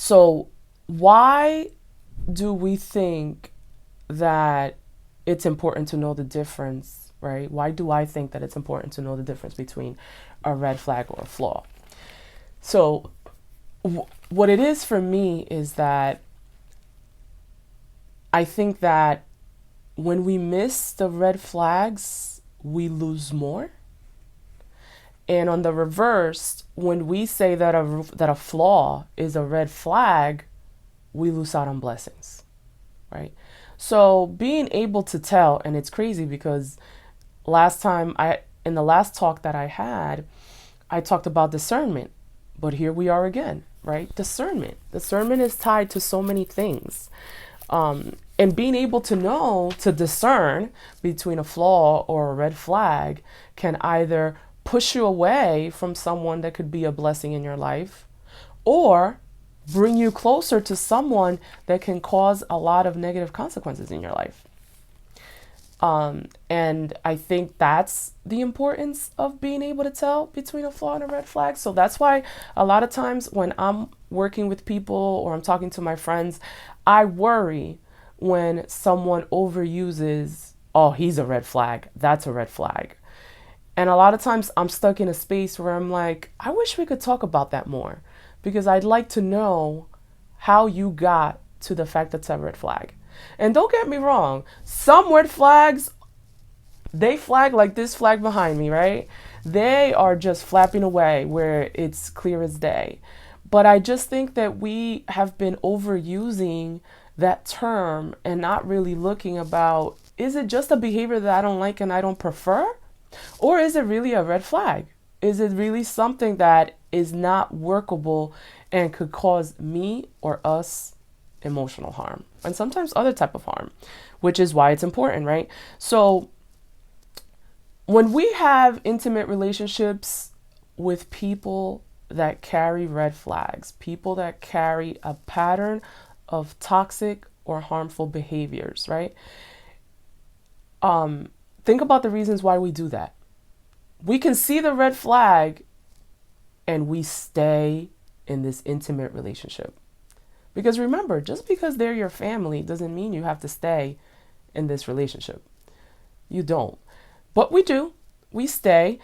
So, why do we think that it's important to know the difference, right? Why do I think that it's important to know the difference between a red flag or a flaw? So, what it is for me is that I think that when we miss the red flags, we lose more. And on the reverse, when we say that a flaw is a red flag, we lose out on blessings, right? So being able to tell, and it's crazy because last time in the last talk that I had, I talked about discernment, but here we are again, right? Discernment is tied to so many things. And being able to know, to discern between a flaw or a red flag can either push you away from someone that could be a blessing in your life or bring you closer to someone that can cause a lot of negative consequences in your life. And I think that's the importance of being able to tell between a flaw and a red flag. So that's why a lot of times when I'm working with people or I'm talking to my friends, I worry when someone overuses, oh, he's a red flag, that's a red flag. And a lot of times I'm stuck in a space where I'm like, I wish we could talk about that more because I'd like to know how you got to the fact that it's a red flag. And don't get me wrong, some red flags, they flag like this flag behind me, right? They are just flapping away where it's clear as day. But I just think that we have been overusing that term and not really looking about, is it just a behavior that I don't like and I don't prefer? Or is it really a red flag? Is it really something that is not workable and could cause me or us emotional harm and sometimes other type of harm, which is why it's important, right? So when we have intimate relationships with people that carry red flags, people that carry a pattern of toxic or harmful behaviors, right? Think about the reasons why we do that. We can see the red flag and we stay in this intimate relationship. Because remember, just because they're your family doesn't mean you have to stay in this relationship. You don't. But we do. We stay